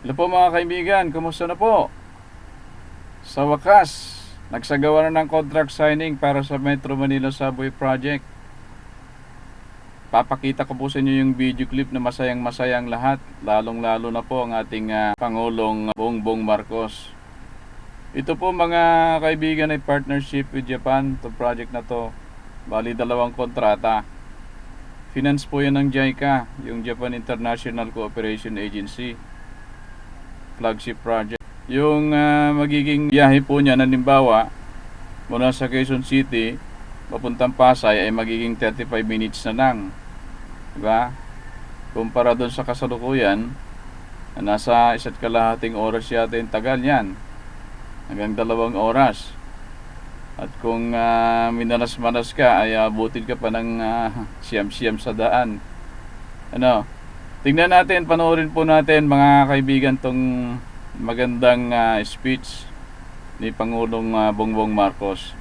Hello po mga kaibigan, kumusta na po? Sa wakas, nagsagawa na ng contract signing para sa Metro Manila Subway Project. Papakita ko po sa inyo yung video clip na masayang-masayang lahat, lalong-lalo na po ang ating Pangulong Bongbong Marcos. Ito po mga kaibigan ay partnership with Japan, itong project na to. Bali 2 kontrata. Finance po yan ng JICA, yung Japan International Cooperation Agency. Flagship project. Yung magiging biyahe po niya, halimbawa, mula sa Quezon City, papuntang Pasay ay magiging 35 minutes na lang. Diba? Kumpara doon sa kasalukuyan, nasa 1.5 oras yata yung tagal yan. Hanggang 2 oras. At kung minalas-malas ka, ay abutin ka pa ng siyam-siyam sa daan. Ano? Tingnan natin, panoorin po natin mga kaibigan tong magandang speech ni Pangulong Bongbong Marcos.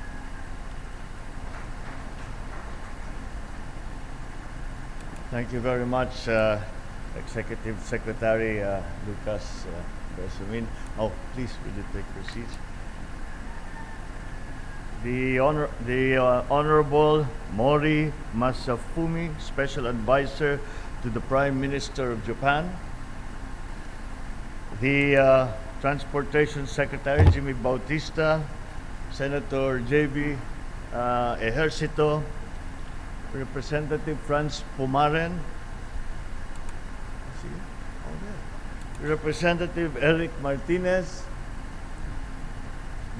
Thank you very much, Executive Secretary Lucas Bersumin. Oh, please, will you take your seats? The Honorable Mori Masafumi, Special Advisor to the Prime Minister of Japan, the Transportation Secretary Jimmy Bautista, Senator J.B. Ejercito, Representative Franz Pumaren, Representative Eric Martinez,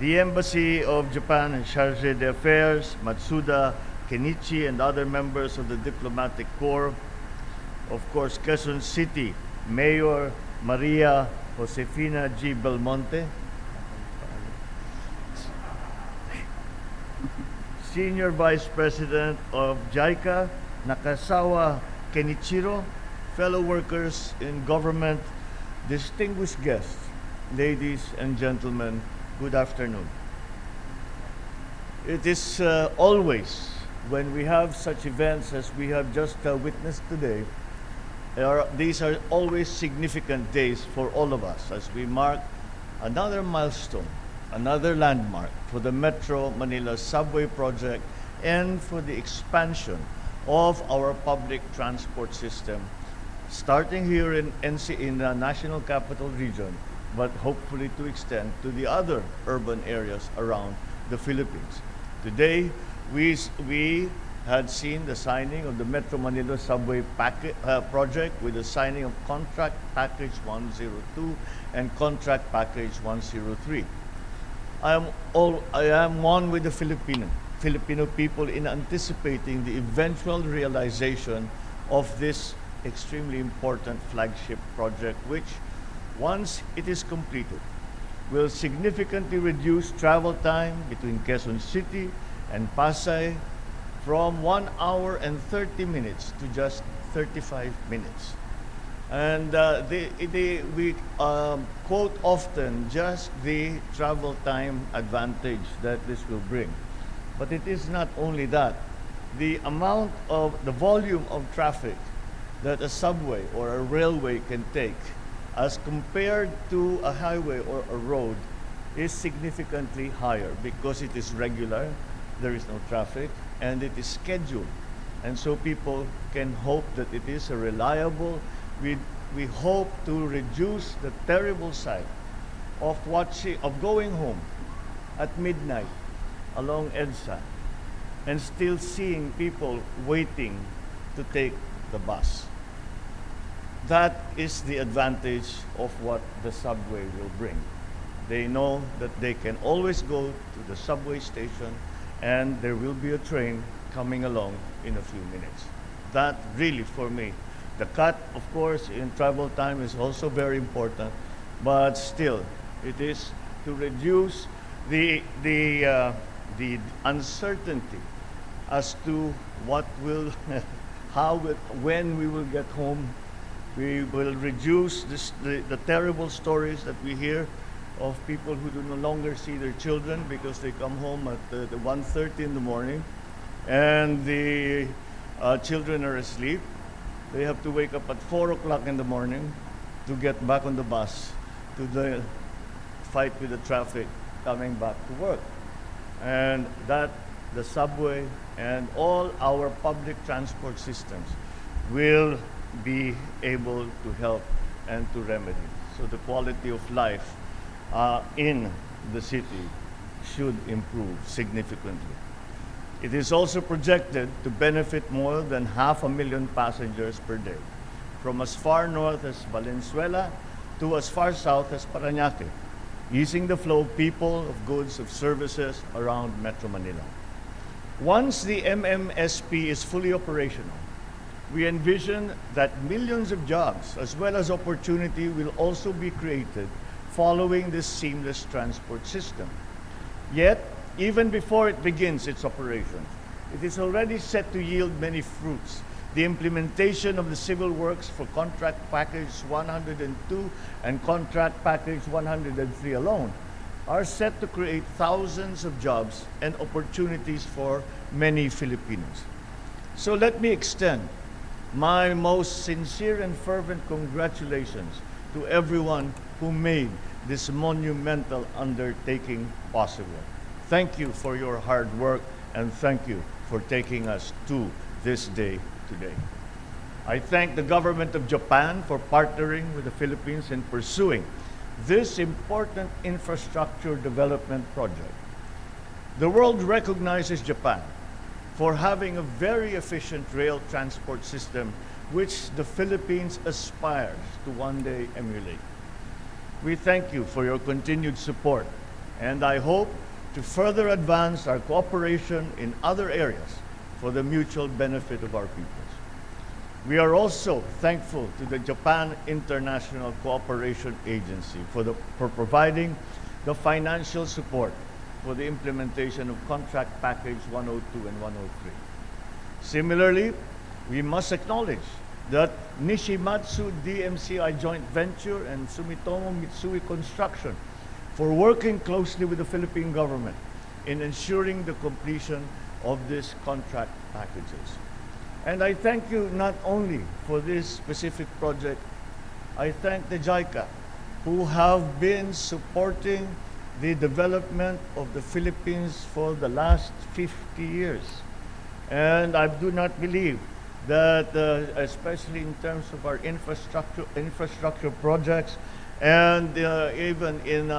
the Embassy of Japan and Charge d'Affaires, Matsuda Kenichi, and other members of the Diplomatic Corps. Of course, Quezon City Mayor Maria Josefina G. Belmonte, Senior Vice President of JICA, Nakasawa Kenichiro, fellow workers in government, distinguished guests, ladies and gentlemen, good afternoon. It is always, when we have such events as we have just witnessed today, these are always significant days for all of us as we mark another milestone, another landmark for the Metro Manila Subway Project and for the expansion of our public transport system, starting here in the National Capital Region, but hopefully to extend to the other urban areas around the Philippines. Today, we had seen the signing of the Metro Manila Subway Project with the signing of Contract Package 102 and Contract Package 103. I am one with the Filipino people in anticipating the eventual realization of this extremely important flagship project, which, once it is completed, will significantly reduce travel time between Quezon City and Pasay from 1 hour and 30 minutes to just 35 minutes. And we quote often just the travel time advantage that this will bring. But it is not only that. The volume of traffic that a subway or a railway can take as compared to a highway or a road is significantly higher because it is regular, there is no traffic, and it is scheduled. And so people can hope that it is a reliable. We hope to reduce the terrible sight of going home at midnight along EDSA and still seeing people waiting to take the bus. That is the advantage of what the subway will bring. They know that they can always go to the subway station and there will be a train coming along in a few minutes. That really, for me, the cut, of course, in travel time is also very important, but still, it is to reduce the uncertainty as to what will, when we will get home. We will reduce the terrible stories that we hear of people who do no longer see their children because they come home at 1:30 in the morning and the children are asleep. They have to wake up at 4 o'clock in the morning to get back on the bus to the fight with the traffic coming back to work. And that the subway and all our public transport systems will be able to help and to remedy. So the quality of life in the city should improve significantly. It is also projected to benefit more than 500,000 passengers per day, from as far north as Valenzuela to as far south as Parañaque, easing the flow of people, of goods, of services around Metro Manila. Once the MMSP is fully operational, we envision that millions of jobs as well as opportunity will also be created following this seamless transport system. Yet, even before it begins its operations, it is already set to yield many fruits. The implementation of the civil works for Contract Package 102 and Contract Package 103 alone are set to create thousands of jobs and opportunities for many Filipinos. So let me extend my most sincere and fervent congratulations to everyone who made this monumental undertaking possible. Thank you for your hard work, and thank you for taking us to this day today. I thank the government of Japan for partnering with the Philippines in pursuing this important infrastructure development project. The world recognizes Japan for having a very efficient rail transport system which the Philippines aspires to one day emulate. We thank you for your continued support, and I hope to further advance our cooperation in other areas for the mutual benefit of our peoples. We are also thankful to the Japan International Cooperation Agency for providing the financial support for the implementation of Contract Package 102 and 103. Similarly, we must acknowledge that Nishimatsu DMCI joint venture and Sumitomo Mitsui Construction for working closely with the Philippine government in ensuring the completion of these contract packages. And I thank you not only for this specific project, I thank the JICA who have been supporting the development of the Philippines for the last 50 years. And I do not believe that, especially in terms of our infrastructure projects, and even in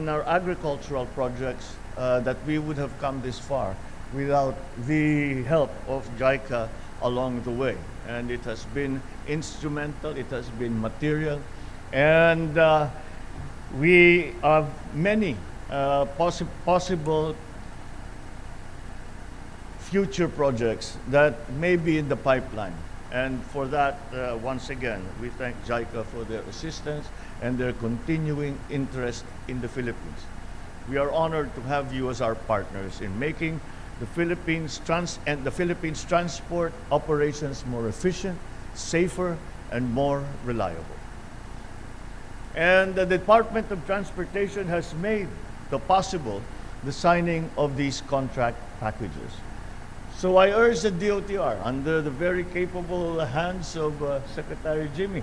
our agricultural projects, that we would have come this far without the help of JICA along the way. And it has been instrumental, it has been material, and we have many possible future projects that may be in the pipeline. And for that, once again, we thank JICA for their assistance and their continuing interest in the Philippines. We are honored to have you as our partners in making the Philippines transport operations more efficient, safer, and more reliable. And the Department of Transportation has made possible the signing of these contract packages. So I urge the DOTr, under the very capable hands of Secretary Jimmy,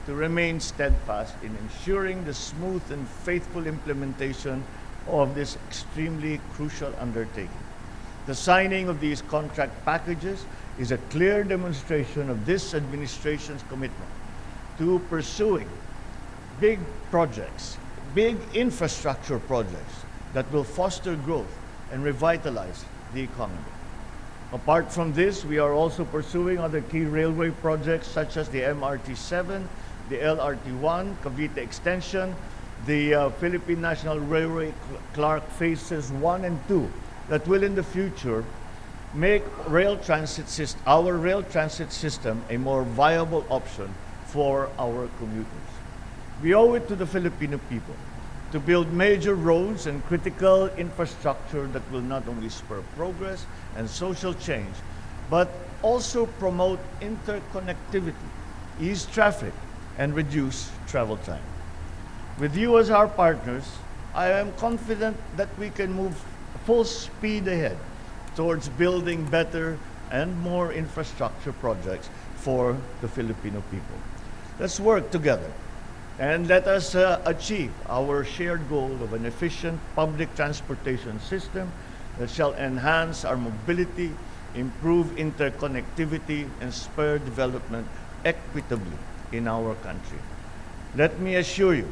to remain steadfast in ensuring the smooth and faithful implementation of this extremely crucial undertaking. The signing of these contract packages is a clear demonstration of this administration's commitment to pursuing big projects, big infrastructure projects that will foster growth and revitalize the economy. Apart from this, we are also pursuing other key railway projects such as the MRT-7, the LRT-1, Cavite Extension, the Philippine National Railway Clark Phases 1 and 2 that will in the future make our rail transit system a more viable option for our commuters. We owe it to the Filipino people to build major roads and critical infrastructure that will not only spur progress and social change, but also promote interconnectivity, ease traffic, and reduce travel time. With you as our partners, I am confident that we can move full speed ahead towards building better and more infrastructure projects for the Filipino people. Let's work together And let us achieve our shared goal of an efficient public transportation system that shall enhance our mobility, improve interconnectivity, and spur development equitably in our country. Let me assure you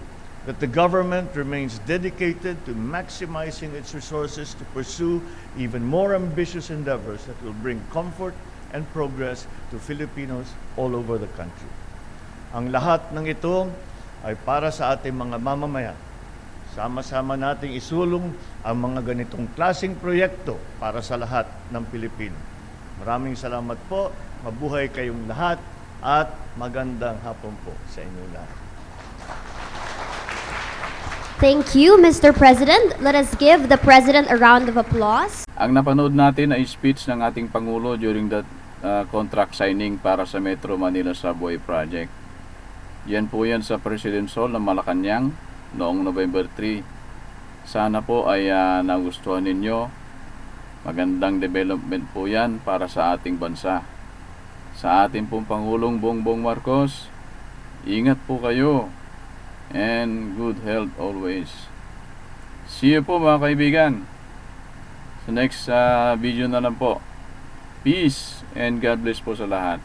that the government remains dedicated to maximizing its resources to pursue even more ambitious endeavors that will bring comfort and progress to Filipinos all over the country. Ang lahat ng ito ay para sa ating mga mamamayan. Sama-sama nating isulong ang mga ganitong klaseng proyekto para sa lahat ng Pilipino. Maraming salamat po, mabuhay kayong lahat, at magandang hapon po sa inyo lahat. Thank you, Mr. President. Let us give the President a round of applause. Ang napanood natin ay speech ng ating Pangulo during the contract signing para sa Metro Manila Subway Project. Yan po yan sa President's Hall ng Malacañang noong November 3. Sana po ay nagustuhan ninyo. Magandang development po yan para sa ating bansa. Sa ating pong Pangulong Bongbong Marcos, ingat po kayo and good health always. See you po mga kaibigan sa next video na lang po. Peace and God bless po sa lahat.